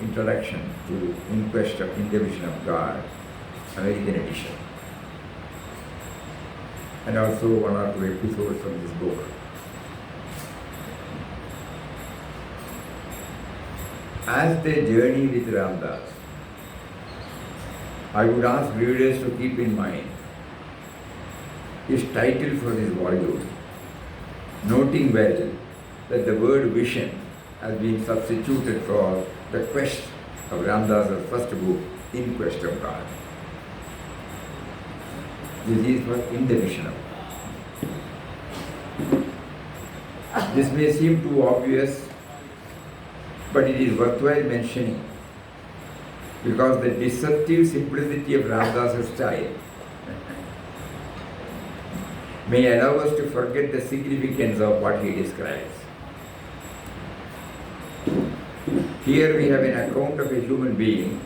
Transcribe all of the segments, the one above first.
Introduction to In Quest of In the Vision of God, American edition, and also one or two episodes from this book. As they journey with Ramdas, I would ask readers to keep in mind his title for this volume, noting well that the word vision has been substituted for the quest of Ramdas' first book, In Quest of God. This is for In the Vision of God. This may seem too obvious, but it is worthwhile mentioning because the deceptive simplicity of Ramdas' style may allow us to forget the significance of what he describes. Here we have an account of a human being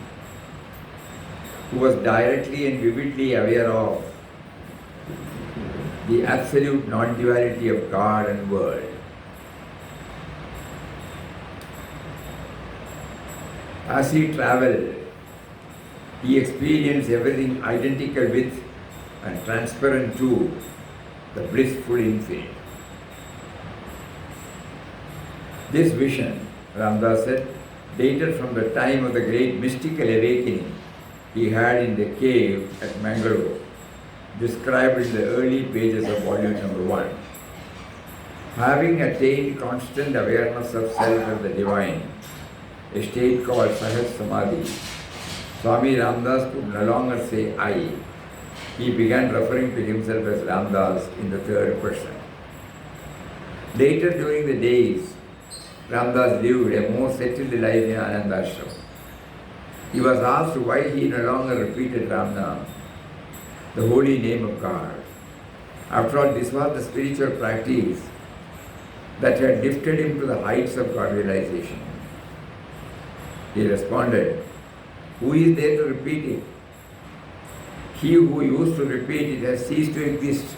who was directly and vividly aware of the absolute non-duality of God and world. As he travelled, he experienced everything identical with and transparent to the blissful infinite. This vision, Ramdas said, dated from the time of the great mystical awakening he had in the cave at Mangalore, described in the early pages of volume number 1. Having attained constant awareness of self as the divine, a state called Sahaj Samadhi, Swami Ramdas could no longer say I. He began referring to himself as Ramdas in the third person. Later during the days, Ramdas lived a more settled life in Anandashram. He was asked why he no longer repeated Ram Nam, the holy name of God. After all, this was the spiritual practice that had lifted him to the heights of God realization. He responded, who is there to repeat it? He who used to repeat it has ceased to exist.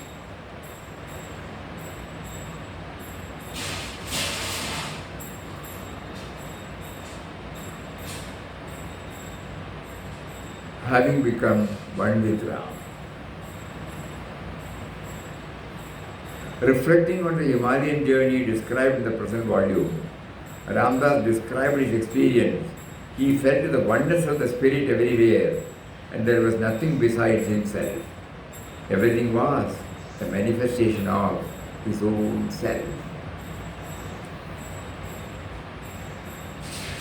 Having become one with Ram. Reflecting on the Himalayan journey described in the present volume, Ramdas described his experience. He felt the oneness of the Spirit everywhere, and there was nothing besides himself. Everything was a manifestation of his own self.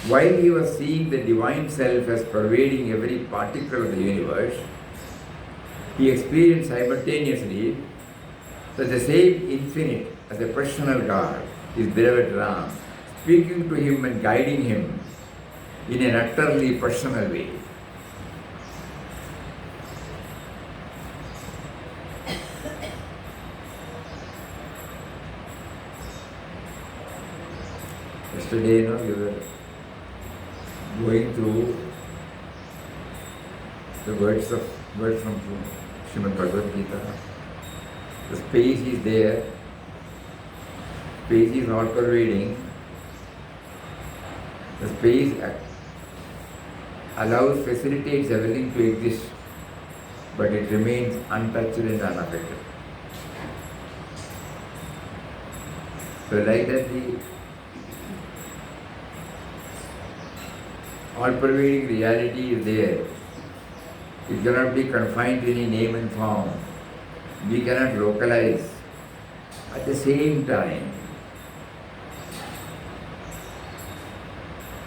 While he was seeing the divine self as pervading every particle of the universe, he experienced simultaneously that the same infinite as a personal God, his beloved Ram, speaking to him and guiding him in an utterly personal way. Yesterday, we were going through the words from Srimad Bhagavad Gita. The space is there, space is all pervading. The space allows, facilitates everything to exist, but it remains untouched and unaffected. So like that, the all-pervading reality is there. It cannot be confined to any name and form. We cannot localize. At the same time,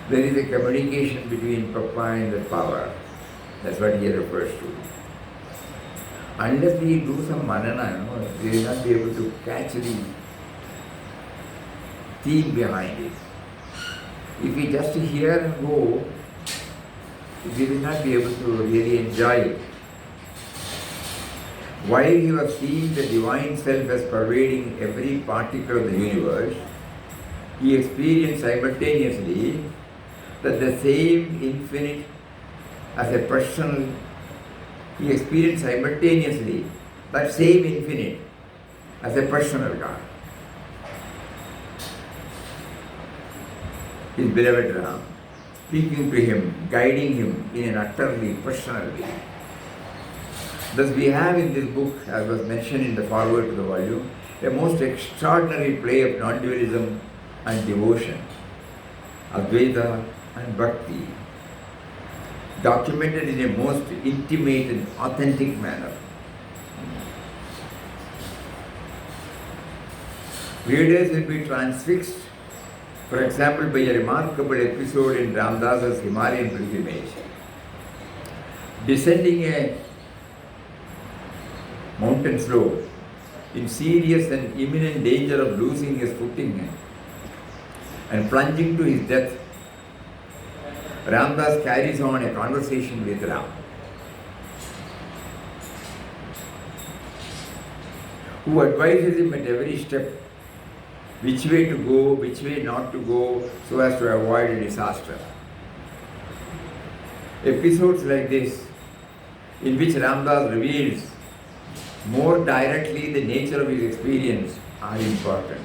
there is a communication between Papa and the power. That's what he refers to. Unless we do some manana, we will not be able to catch the theme behind it. If we just hear and go, we will not be able to really enjoy it. While he was seeing the divine self as pervading every particle of the universe, he experienced simultaneously that the same infinite as a personal, he experienced simultaneously that same infinite as a personal God. His beloved Ram. speaking to him, guiding him in an utterly personal way. Thus we have in this book, as was mentioned in the foreword to the volume, a most extraordinary play of non-dualism and devotion, Advaita and Bhakti, documented in a most intimate and authentic manner. Readers will be transfixed, for example, by a remarkable episode in Ramdas's Himalayan pilgrimage. Descending a mountain slope, in serious and imminent danger of losing his footing and plunging to his death, Ramdas carries on a conversation with Ram, who advises him at every step which way to go, which way not to go, so as to avoid a disaster. Episodes like this, in which Ramdas reveals more directly the nature of his experience, are important.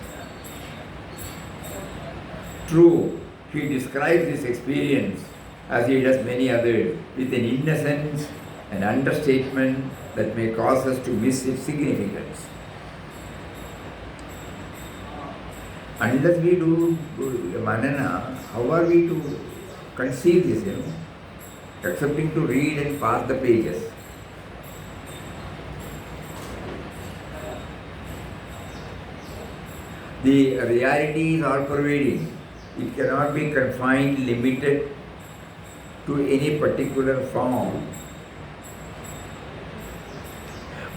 True, he describes this experience, as he does many others, with an innocence and understatement that may cause us to miss its significance. Unless we do manana, how are we to conceive this, excepting to read and pass the pages? The reality is all pervading. It cannot be confined, limited to any particular form.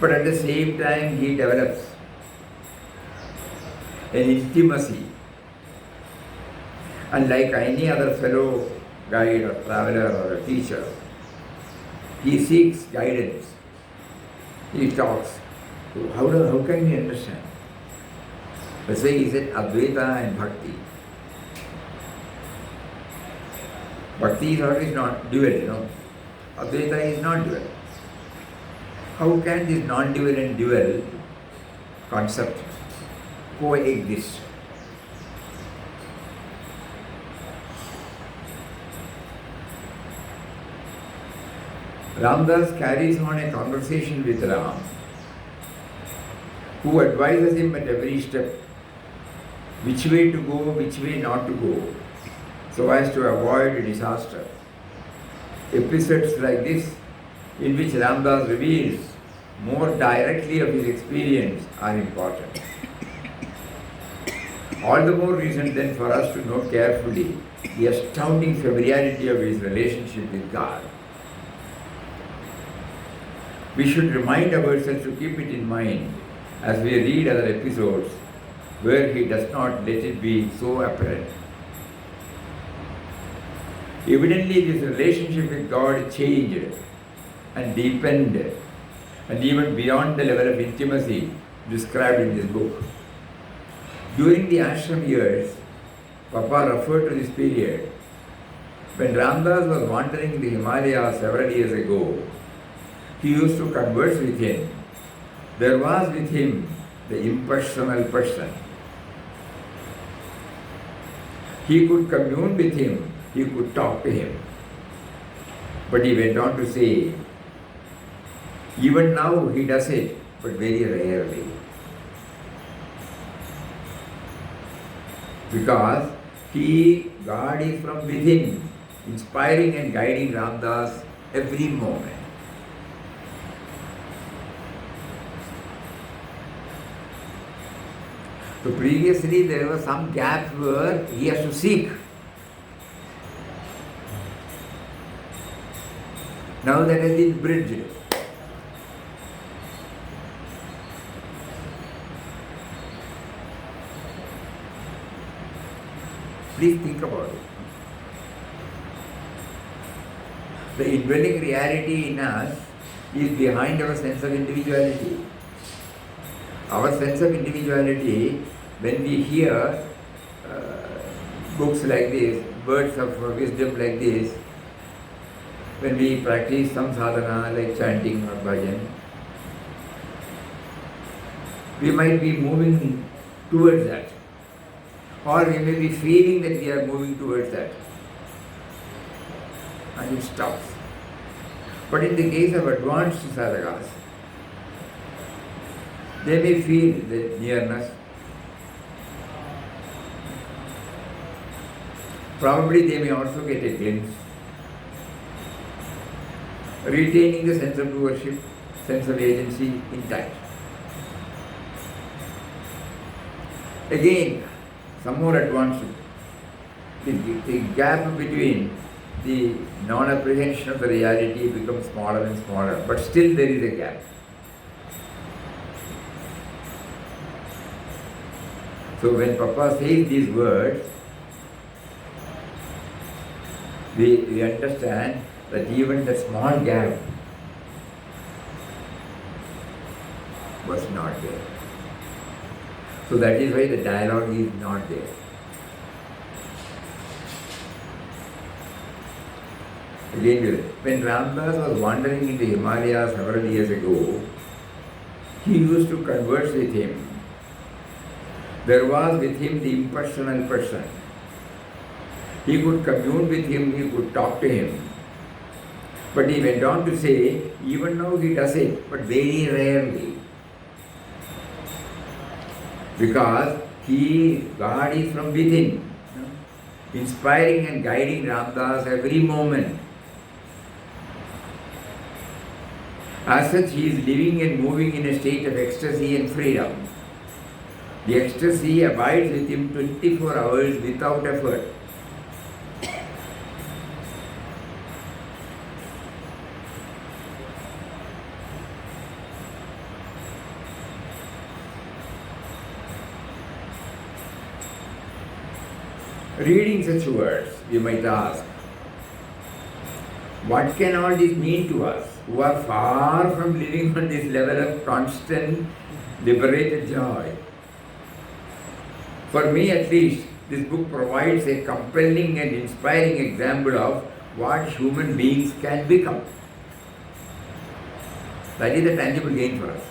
But at the same time, he develops an intimacy. And like any other fellow guide or traveler or a teacher, he seeks guidance. He talks. How can we understand? That's why he said Advaita and Bhakti. Bhakti is always not dual, Advaita is not dual. How can this non-dual and dual concept coexist? Ramdas carries on a conversation with Ram, who advises him at every step which way to go, which way not to go, so as to avoid a disaster. Episodes like this, in which Ramdas reveals more directly of his experience, are important. All the more reason then for us to note carefully the astounding familiarity of his relationship with God. We should remind ourselves to keep it in mind as we read other episodes where he does not let it be so apparent. Evidently, this relationship with God changed and deepened, and even beyond the level of intimacy described in this book. During the ashram years, Papa referred to this period when Ramdas was wandering in the Himalayas several years ago. He used to converse with him. There was with him the impersonal person. He could commune with him, he could talk to him. But he went on to say, even now he does it, but very rarely. Because God is from within, inspiring and guiding Ramdas every moment. So previously there was some gap where he has to seek. Now that has been bridged. Please think about it. The indwelling reality in us is behind our sense of individuality. Our sense of individuality, when we hear books like this, words of wisdom like this, when we practice some sadhana like chanting or bhajan, we might be moving towards that. Or we may be feeling that we are moving towards that. and it stops. But in the case of advanced sadhakas, they may feel the nearness. Probably they may also get a glimpse, retaining the sense of doership, sense of agency intact. Again, some more advanced, the gap between the non-apprehension of the reality becomes smaller and smaller, but still there is a gap. So when Papa says these words, we understand that even the small gap was not there. So that is why the dialogue is not there. Again, when Ramdas was wandering in the Himalayas several years ago, he used to converse with him. There was with him the impersonal person. He could commune with him, he could talk to him. But he went on to say, even now he does it, but very rarely. Because God is from within, inspiring and guiding Ramdas every moment. As such, he is living and moving in a state of ecstasy and freedom. The ecstasy abides with him 24 hours without effort. Reading such words, you might ask, what can all this mean to us who are far from living on this level of constant, liberated joy? For me at least, this book provides a compelling and inspiring example of what human beings can become. That is the tangible gain for us.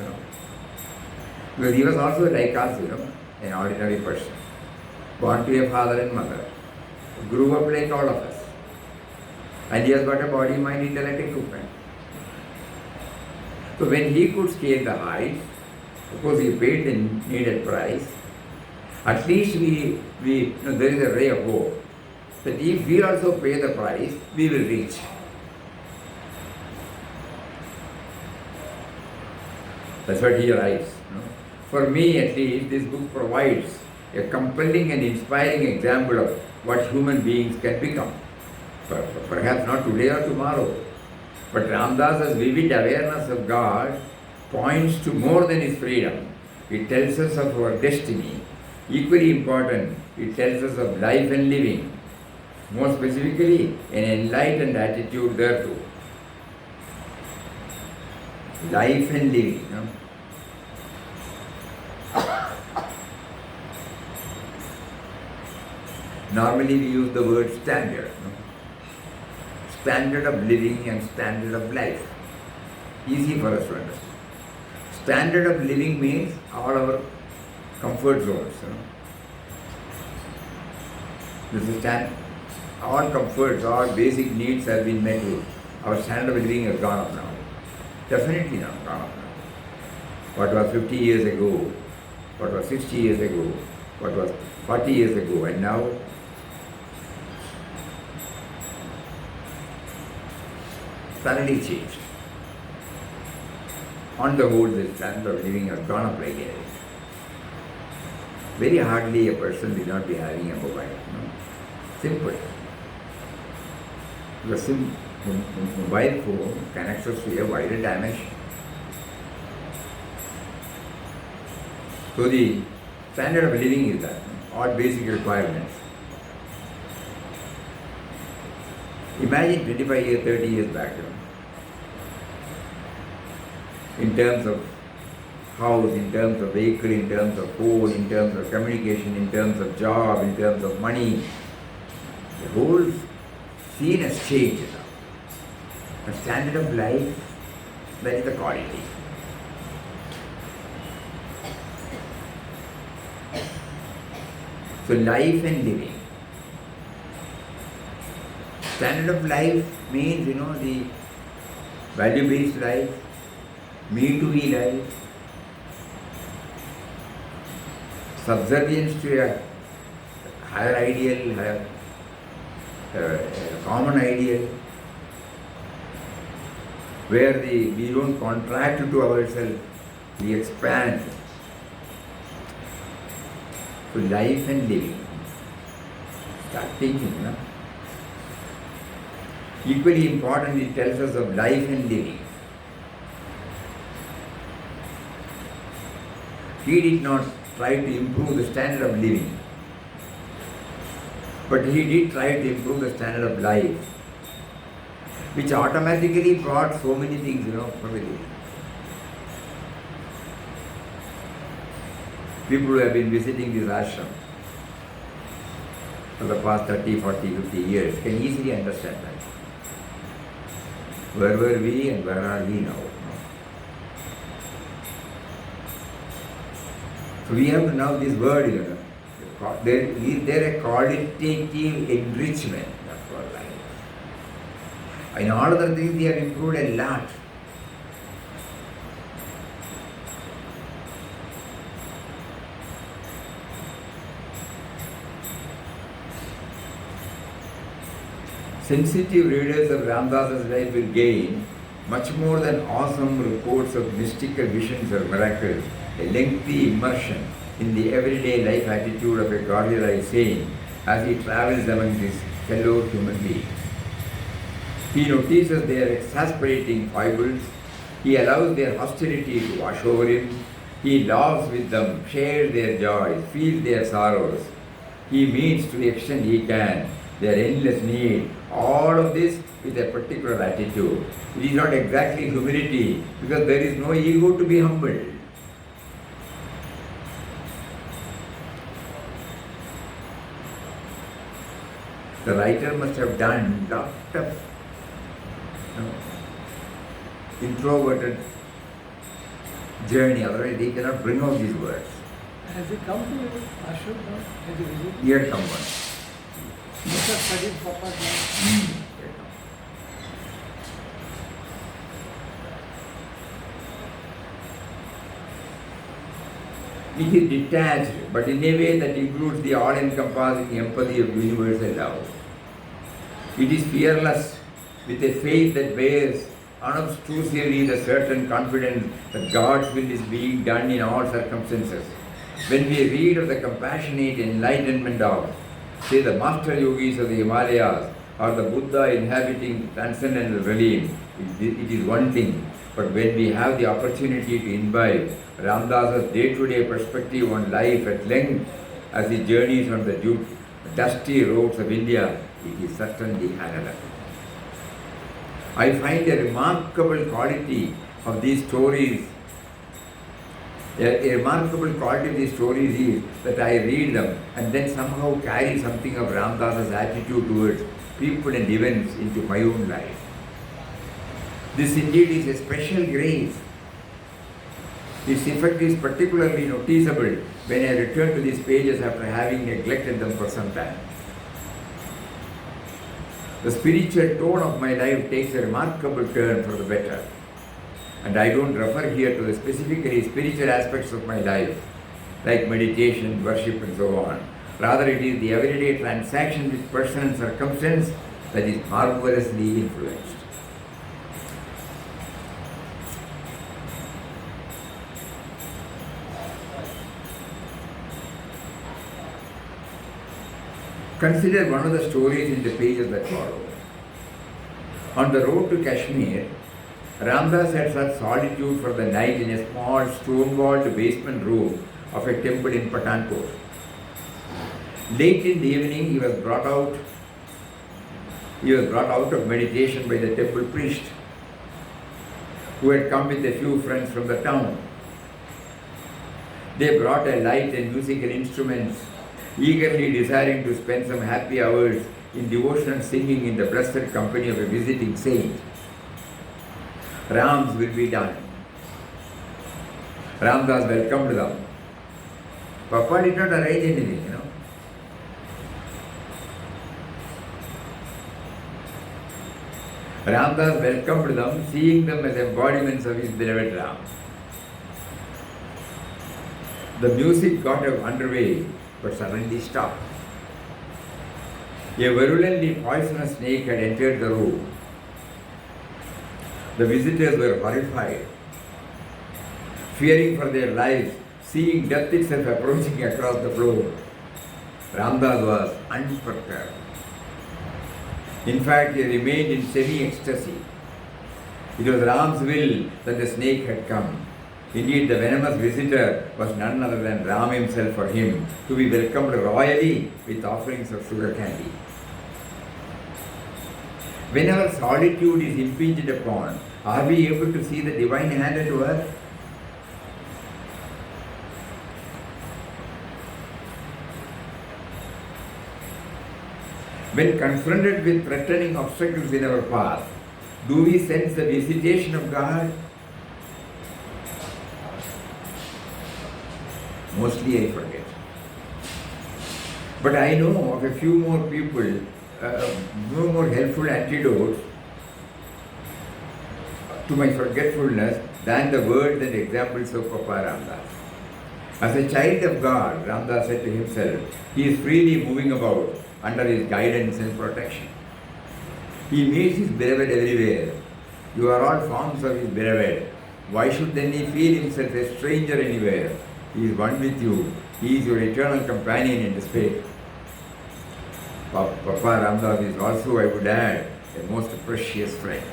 Because he was also like us, an ordinary person. Born to a father and mother, grew up like all of us, and he has got a body, mind, intellect, equipment. So when he could scale the heights, of course he paid the needed price. At least there is a ray of hope that if we also pay the price, we will reach. That's what he writes. For me at least, this book provides a compelling and inspiring example of what human beings can become. Perhaps not today or tomorrow, but Ramdas's vivid awareness of God points to more than his freedom. It tells us of our destiny. Equally important, it tells us of life and living. More specifically, an enlightened attitude thereto. Life and living. Normally we use the word standard. Standard of living and standard of life. Easy for us to understand. Standard of living means all our comfort zones. This is all comforts, all basic needs have been met with. Our standard of living has gone up now. Definitely now gone up now. What was 50 years ago, what was 60 years ago, what was 40 years ago, and now thoroughly changed. On the whole, the standard of living has gone up like anything. Very hardly a person will not be having a mobile. Simple. The mobile phone connects us to a wider dimension. So the standard of living is that, all basic requirements. Imagine 25 years, 30 years back, in terms of house, in terms of vehicle, in terms of food, in terms of communication, in terms of job, in terms of money. The whole scene has changed now. The standard of life, that is the quality. So life and living. standard of life means, the value-based life, me-to-we life, subservience to a higher ideal, common ideal, where we don't contract to ourselves, we expand. So life and living. Start thinking, Equally important, it tells us of life and living. He did not try to improve the standard of living, but he did try to improve the standard of life, which automatically brought so many things, from the living. People who have been visiting this ashram for the past 30, 40, 50 years can easily understand that. Where were we and where are we now? So we have to know this word, there a qualitative enrichment of our life. In all other things we have improved a lot. Sensitive readers of Ramdas's life will gain much more than awesome reports of mystical visions or miracles, a lengthy immersion in the everyday life attitude of a godly saint as he travels among his fellow human beings. He notices their exasperating foibles, he allows their hostility to wash over him, he laughs with them, shares their joys, feels their sorrows. He meets to the extent he can their endless need, all of this with a particular attitude. It is not exactly humility, because there is no ego to be humbled. The writer must have done a lot of introverted journey, otherwise he cannot bring out these words. Has he come to ashram now? Has he visited? He had come once. He must have studied Papa's life. It is detached, but in a way that includes the all-encompassing empathy of universal love. It is fearless, with a faith that bears unobtrusively the certain confidence that God's will is being done in all circumstances. When we read of the compassionate enlightenment of, say, the master yogis of the Himalayas or the Buddha inhabiting transcendental realm, it is one thing. But when we have the opportunity to imbibe Ramdas's day-to-day perspective on life at length as he journeys on the dusty roads of India, it is certainly another. I find a remarkable quality of these stories. A remarkable quality of these stories is that I read them and then somehow carry something of Ramdas's attitude towards people and events into my own life. This indeed is a special grace. This effect is particularly noticeable when I return to these pages after having neglected them for some time. The spiritual tone of my life takes a remarkable turn for the better. And I don't refer here to the specifically spiritual aspects of my life, like meditation, worship and so on. Rather, it is the everyday transaction with person and circumstance that is marvelously influenced. Consider one of the stories in the pages that follow. On the road to Kashmir, Ramdas had sought solitude for the night in a small stone-walled basement room of a temple in Pathankot. Late in the evening, he was brought out of meditation by the temple priest, who had come with a few friends from the town. They brought a light and musical instruments, eagerly desiring to spend some happy hours in devotional singing in the blessed company of a visiting saint. Rams will be done. Ramdas welcomed them. Papa did not arrange anything, Ramdas welcomed them, seeing them as embodiments of his beloved Ram. The music got underway, but suddenly stopped. A virulently poisonous snake had entered the room. The visitors were horrified, fearing for their lives, seeing death itself approaching across the floor. Ramdas was unperturbed. In fact, he remained in semi-ecstasy. It was Ram's will that the snake had come. Indeed, the venomous visitor was none other than Ram himself for him, to be welcomed royally with offerings of sugar candy. Whenever solitude is impinged upon, are we able to see the divine hand at work? When confronted with threatening obstacles in our path, do we sense the visitation of God? Mostly I forget. But I know of a few more people, no more helpful antidotes to my forgetfulness than the words and examples of Papa Ramdas. As a child of God, Ramdas said to himself, he is freely moving about under his guidance and protection. He meets his beloved everywhere. You are all forms of his beloved. Why should then he feel himself a stranger anywhere? He is one with you. He is your eternal companion in despair. Papa Ramdas is also, I would add, a most precious friend.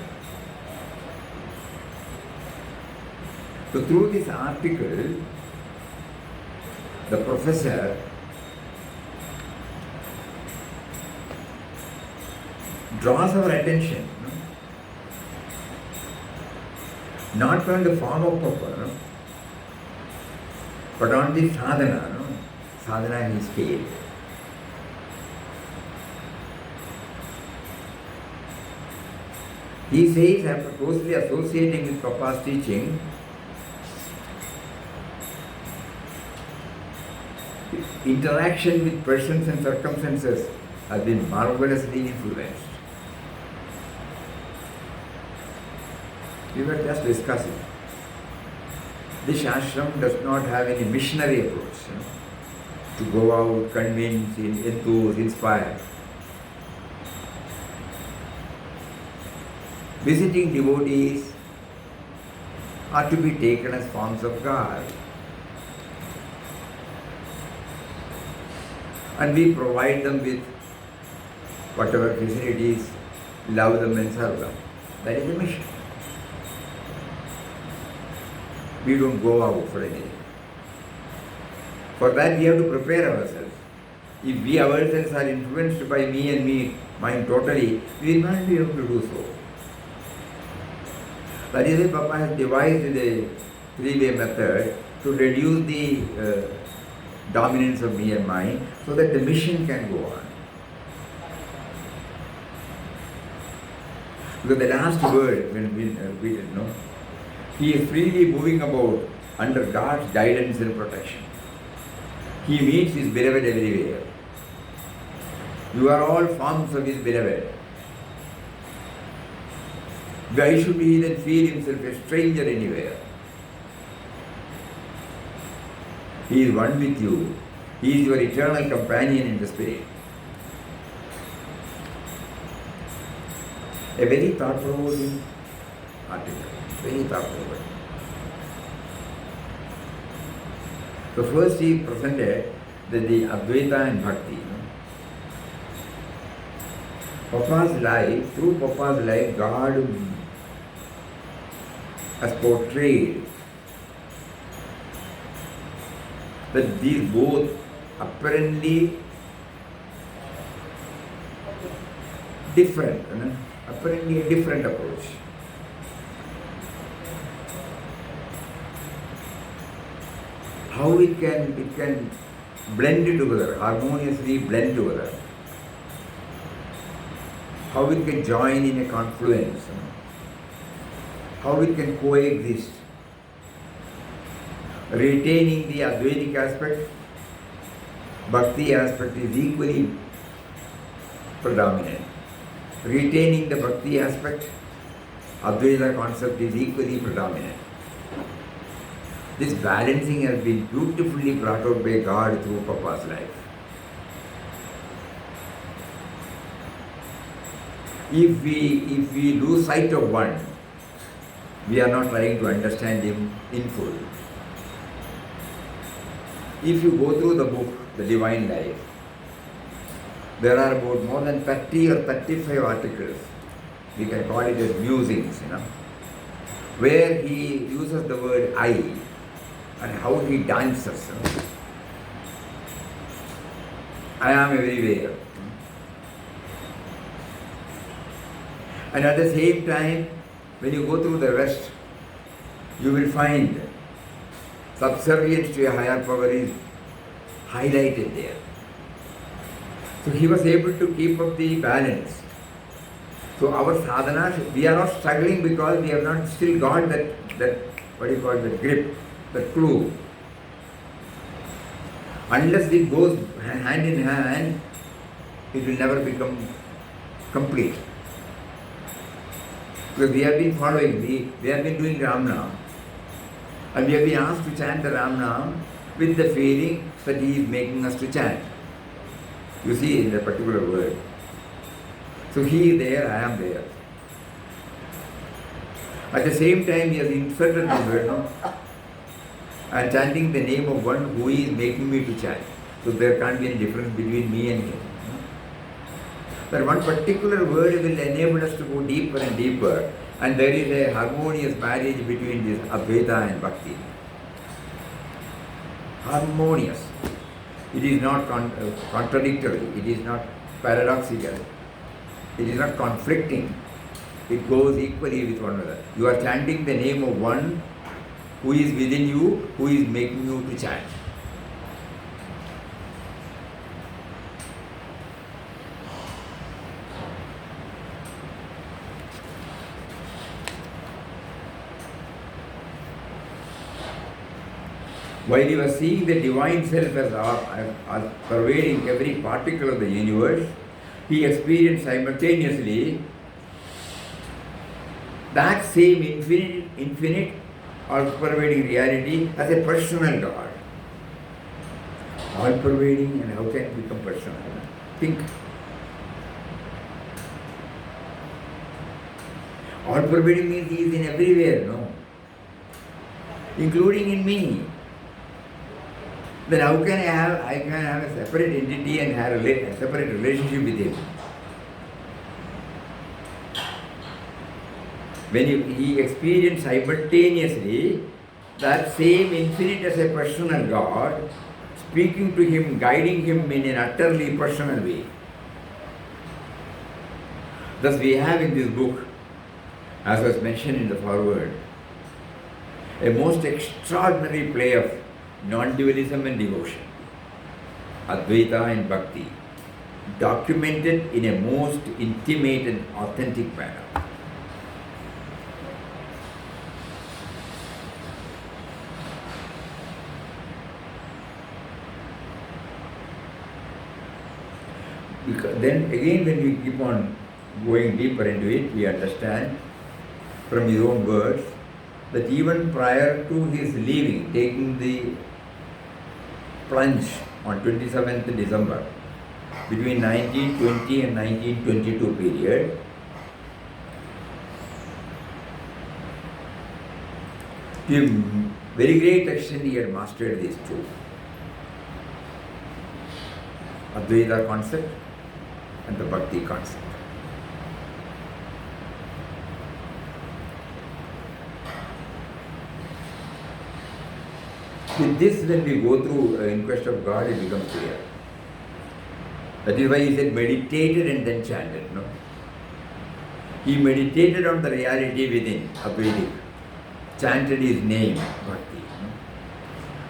So through this article, the professor draws our attention not on the form of Papa, but on the sadhana, sadhana in scale. He says, after closely associating with Papa's teaching, interaction with persons and circumstances has been marvelously influenced. We were just discussing. This ashram does not have any missionary approach to go out, convince, enthuse, inspire. Visiting devotees are to be taken as forms of God. And we provide them with whatever facilities, love them and serve them. That is the mission. We don't go out for anything. For that we have to prepare ourselves. If we ourselves are influenced by me and mind totally, we will not be able to do so. That is why Papa has devised the three-way method to reduce the dominance of me and mind so that the mission can go on. Because the last word, when we didn't know, he is freely moving about under God's guidance and protection. He meets his beloved everywhere. You are all forms of his beloved. Why should he then feel himself a stranger anywhere? He is one with you. He is your eternal companion in the spirit. A very thought-provoking article. Very thought-provoking. So first he presented the Advaita and Bhakti. Papa's life, through Papa's life, God has portrayed that these both apparently different, apparently a different approach. How it can blend together, harmoniously blend together. How it can join in a confluence. How it can coexist. Retaining the Advaitic aspect, Bhakti aspect is equally predominant. retaining the bhakti aspect, Advaita concept is equally predominant. This balancing has been beautifully brought out by God through Papa's life. If we lose sight of one, we are not trying to understand him in full. If you go through the book, The Divine Life, there are about more than 30 or 35 articles, we can call it as musings, where he uses the word I and how he dances. I am everywhere. And at the same time, when you go through the rest, you will find subservience to a higher power is highlighted there. So he was able to keep up the balance. So our sadhana, we are not struggling because we have not still got that what do you call the grip, the clue. Unless it goes hand in hand, it will never become complete. Because we have been following, we have been doing Ram Nam, and we have been asked to chant the Ram Nam with the feeling that he is making us to chant. You see in the particular word. So he is there, I am there. At the same time, he has inserted the word, I am chanting the name of one who is making me to chant. So there can't be any difference between me and him. That one particular word will enable us to go deeper and deeper, and there is a harmonious marriage between this Advaita and Bhakti. Harmonious. It is not contradictory, it is not paradoxical, it is not conflicting. It goes equally with one another. You are chanting the name of one who is within you, who is making you to chant. While he was seeing the divine self as pervading every particle of the universe, he experienced simultaneously that same infinite all-pervading reality as a personal God. All-pervading, and how can it become personal? Think. All-pervading means he is in everywhere, no? Including in me. Then how can I can have a separate entity and have a separate relationship with him? When he experienced simultaneously that same infinite as a personal God, speaking to him, guiding him in an utterly personal way. Thus we have in this book, as was mentioned in the foreword, a most extraordinary play of non-dualism and devotion, Advaita and Bhakti, documented in a most intimate and authentic manner. Because then again, when we keep on going deeper into it, we understand from his own words that even prior to his leaving, taking the plunge on 27th December, between 1920 and 1922 period, to a very great extent he had mastered these two. Advaita concept and the Bhakti concept. With this, when we go through In Quest of God, it becomes clear. That is why he said meditated and then chanted. No? He meditated on the reality within, Advaitic, chanted his name, Bhakti. No?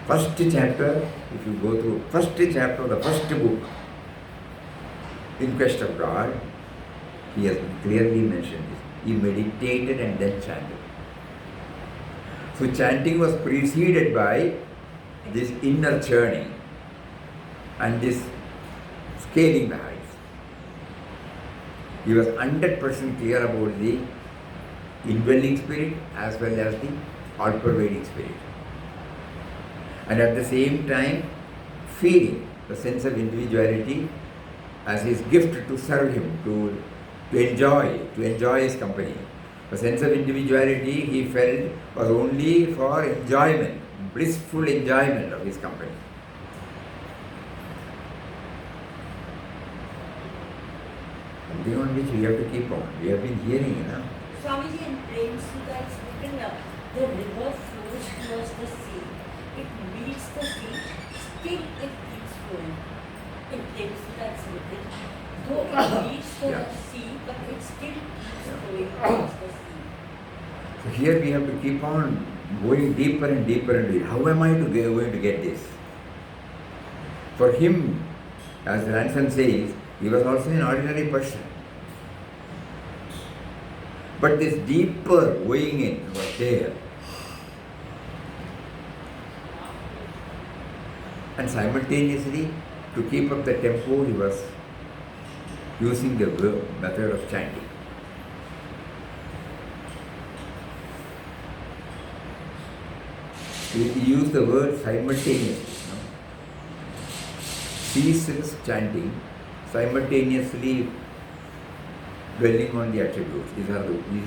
First chapter, if you go through, first chapter of the first book, In Quest of God, he has clearly mentioned this. He meditated and then chanted. So chanting was preceded by this inner churning and this scaling the heights. He was 100% clear about the indwelling spirit as well as the all-pervading spirit. And at the same time, feeling the sense of individuality as his gift to serve him, to enjoy his company. The sense of individuality he felt was only for enjoyment, blissful enjoyment of his company. Something on which we have to keep on. We have been hearing, Swamiji, in Prem Sutta, it's written the river flows towards the sea. It meets the sea, still it keeps flowing. In Prem Sutta, it's written, though it meets the sea, but it still keeps flowing towards the sea. So here we have to keep on going deeper and deeper and deeper. How am I going to get this? For him, as Ransom says, he was also an ordinary person. But this deeper weighing in was there. And simultaneously, to keep up the tempo, he was using the method of chanting. He used the word simultaneously. Ceaseless chanting, simultaneously dwelling on the attributes. This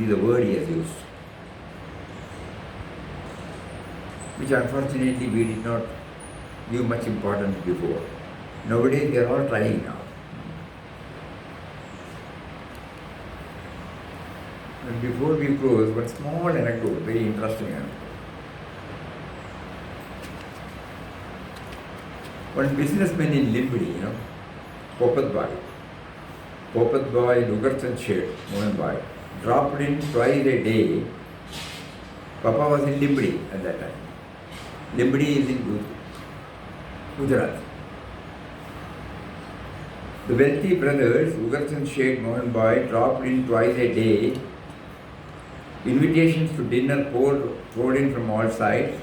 is the word he has used. Which unfortunately we did not give much importance before. Nowadays they are all trying now. And before we close, one small anecdote, very interesting anecdote. One businessman in Limbadi, Popat Boy, Nugarchan Shed, Mohan Boy, dropped in twice a day. Papa was in Limbadi at that time. Limbadi is in Gujarat. The wealthy brothers, Nugarchan Shed, Mohan Boy, dropped in twice a day. Invitations to dinner poured in from all sides.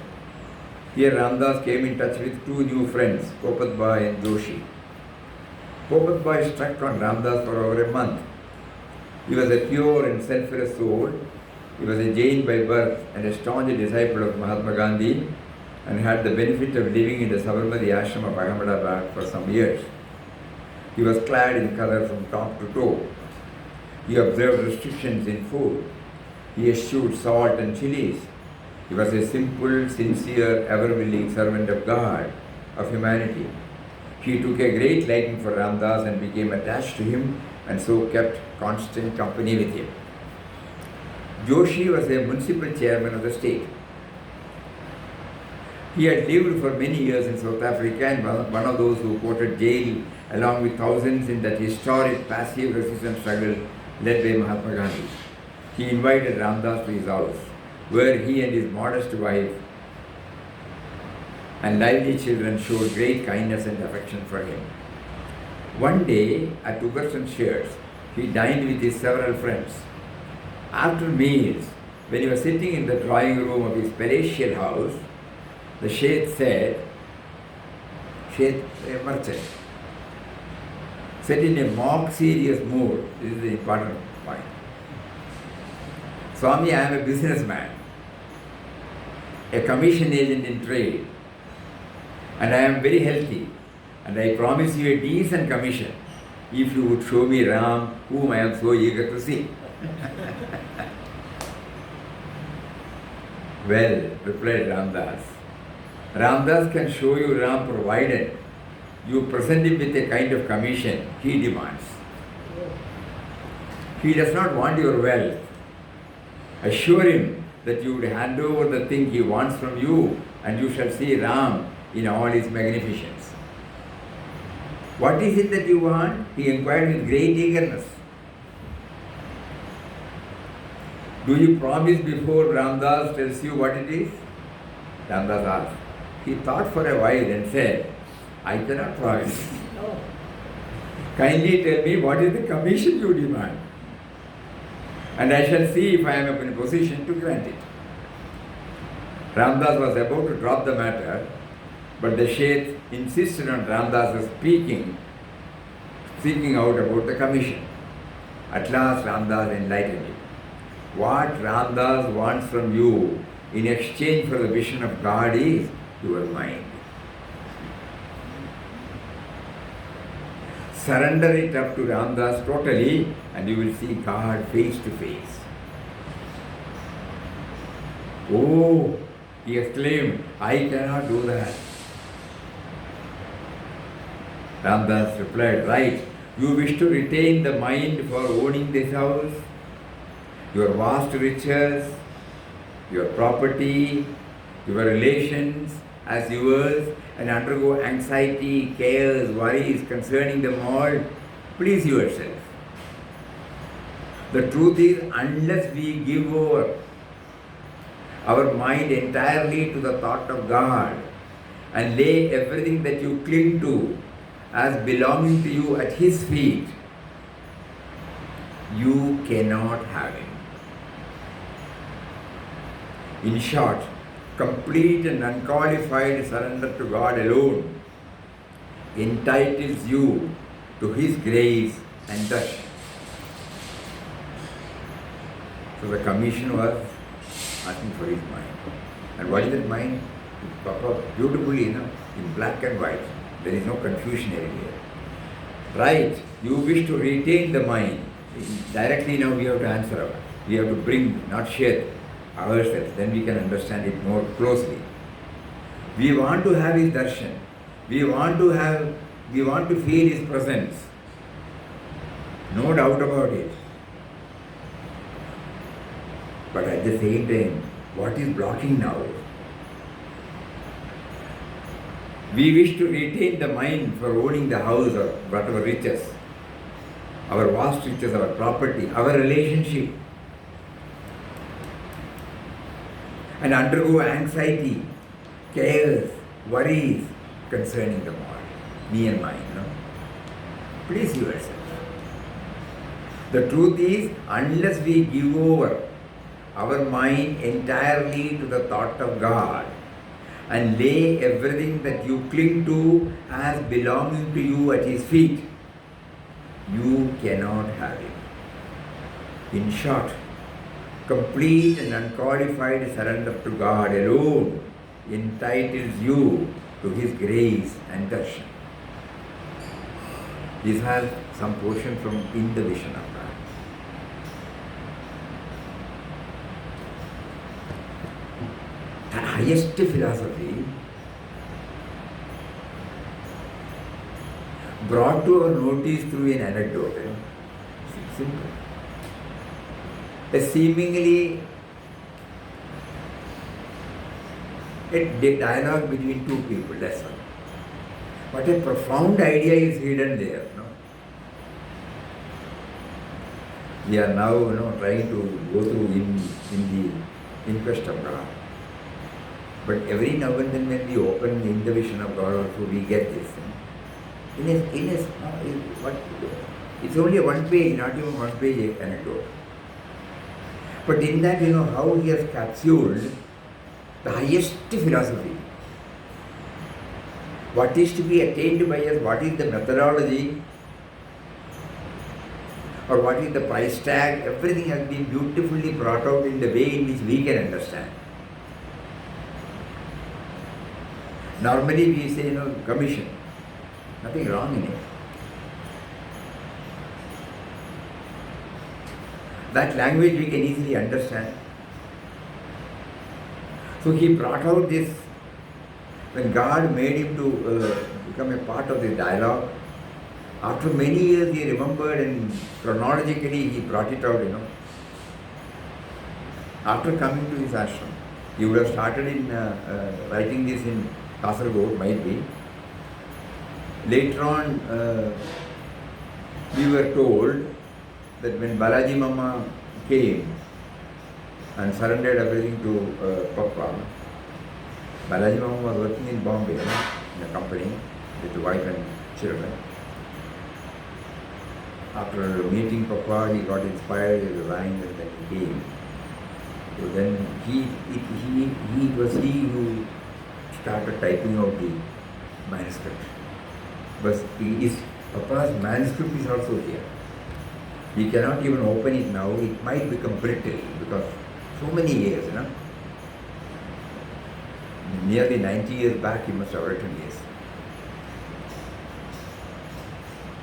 Here Ramdas came in touch with two new friends, Popat Boy and Joshi. Popat Boy struck on Ramdas for over a month. He was a pure and selfless soul. He was a Jain by birth and a staunch disciple of Mahatma Gandhi and had the benefit of living in the Sabarmati ashram of Ahmedabad for some years. He was clad in color from top to toe. He observed restrictions in food. He eschewed salt and chilies. He was a simple, sincere, ever-willing servant of God, of humanity. He took a great liking for Ramdas and became attached to him and so kept constant company with him. Joshi was a municipal chairman of the state. He had lived for many years in South Africa and one of those who quoted jail along with thousands in that historic passive resistance struggle led by Mahatma Gandhi. He invited Ramdas to his house, where he and his modest wife and lively children showed great kindness and affection for him. One day at Ugarshan Sheds, he dined with his several friends. After meals, when he was sitting in the drawing room of his palatial house, the Sheikh said, Sheikh, a merchant, said in a mock serious mood, this is the important point, Swami, I am a businessman, a commission agent in trade, and I am very healthy, and I promise you a decent commission if you would show me Ram, whom I am so eager to see. Well, replied Ramdas, Ramdas can show you Ram provided you present him with a kind of commission he demands. He does not want your wealth. Assure him that you would hand over the thing he wants from you and you shall see Ram in all his magnificence. What is it that you want? He inquired with great eagerness. Do you promise before Ramdas tells you what it is? Ramdas asked. He thought for a while and said, I cannot promise. No. Kindly tell me what is the commission you demand, and I shall see if I am in a position to grant it. Ramdas was about to drop the matter, but the Sheikh insisted on Ramdas speaking out about the commission. At last Ramdas enlightened him. What Ramdas wants from you in exchange for the vision of God is your mind. Surrender it up to Ramdas totally and you will see God face to face. Oh, he exclaimed, I cannot do that. Ramdas replied, right, you wish to retain the mind for owning this house, your vast riches, your property, your relations as yours, and undergo anxiety, cares, worries concerning them all. Please yourself. The truth is, unless we give over our mind entirely to the thought of God and lay everything that you cling to as belonging to you at His feet, you cannot have Him. In short, complete and unqualified surrender to God alone entitles you to His grace and darshan. So the commission was asking for his mind. And what is that mind? Beautifully, in black and white. There is no confusion here. Right, you wish to retain the mind. Directly now we have to answer. We have to bring, not share ourselves. Then we can understand it more closely. We want to have his darshan. We want to feel his presence. No doubt about it. But at the same time, what is blocking now? We wish to retain the mind for owning the house or whatever riches, our vast riches, our property, our relationship, and undergo anxiety, cares, worries concerning them all. Me and mine, Please yourself. The truth is, unless we give over our mind entirely to the thought of God and lay everything that you cling to as belonging to you at His feet, you cannot have it. In short, complete and unqualified surrender to God alone entitles you to His grace and darshan. This has some portion from In the Vision of God. The highest philosophy brought to our notice through an anecdote. Simple. A seemingly a dialogue between two people, that's all. But a profound idea is hidden there. We are now trying to go through in the quest of God. But every now and then when we open In the Vision of God also, we get this. It's only a one page, not even one page anecdote. But in that, how he has capsuled the highest philosophy. What is to be attained by us, what is the methodology, or what is the price tag, everything has been beautifully brought out in the way in which we can understand. Normally we say, commission. Nothing wrong in it. That language we can easily understand. So he brought out this, when God made him to become a part of the dialogue, after many years he remembered and chronologically he brought it out, After coming to his ashram, he would have started in writing this in Kasaragod, might be. Later on, we were told that when Balaji Mama came and surrendered everything to Papa, Balaji Mama was working in Bombay, in a company with the wife and children. After meeting Papa, he got inspired, he resigned, and then he came. So then it was he who started typing out the manuscript. But Papa's manuscript is also here. We cannot even open it now. It might become brittle because so many years, you know. Nearly 90 years back, he must have written this.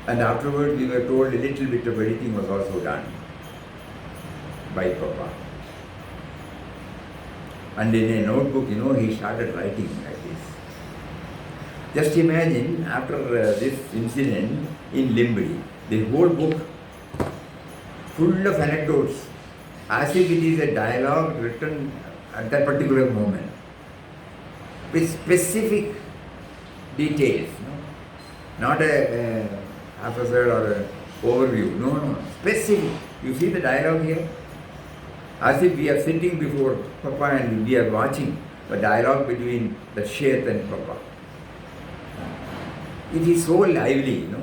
And afterwards, we were told a little bit of editing was also done by Papa. And in a notebook, you know, he started writing like this. Just imagine, after this incident in Limbri, the whole book full of anecdotes, as if it is a dialogue written at that particular moment, with specific details, no? Not a episode or an overview, no, specific. You see the dialogue here? As if we are sitting before Papa and we are watching the dialogue between the Sheikh and Papa. It is so lively, you know.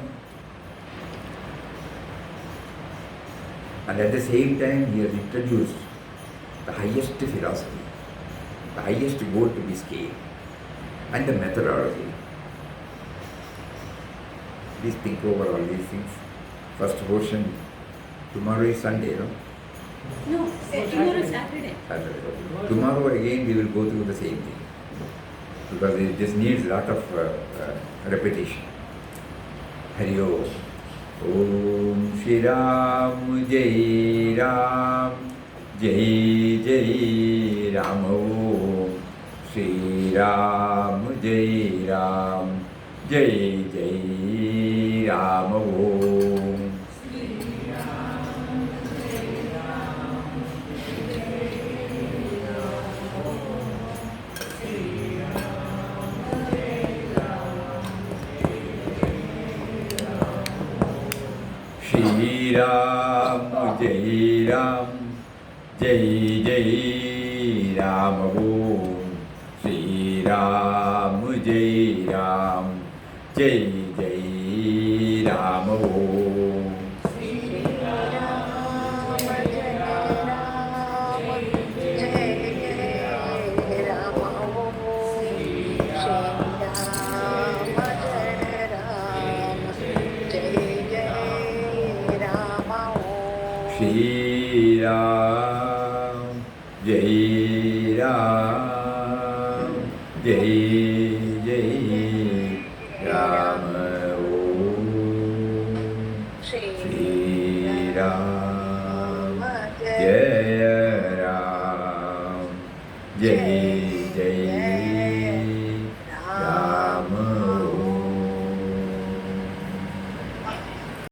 And at the same time, he has introduced the highest philosophy, the highest goal to be scaled, and the methodology. Please think over all these things. First portion, tomorrow is Sunday, no? No, tomorrow is Saturday. Saturday. Tomorrow again we will go through the same thing because this needs a lot of repetition. Hari Om. Om Shri Ram Jai Ram Jai Jai Ram Om Shri Ram Jai Ram Jai Jai Ram Om. Shri Ram Jai Ram Jai Jai Ram Om Shri Ram Jai Ram Jai Jai Ram Om. Shri Ram Jai Ram Jai Jai Ram Om Shri Ram Jai Ram Jai Jai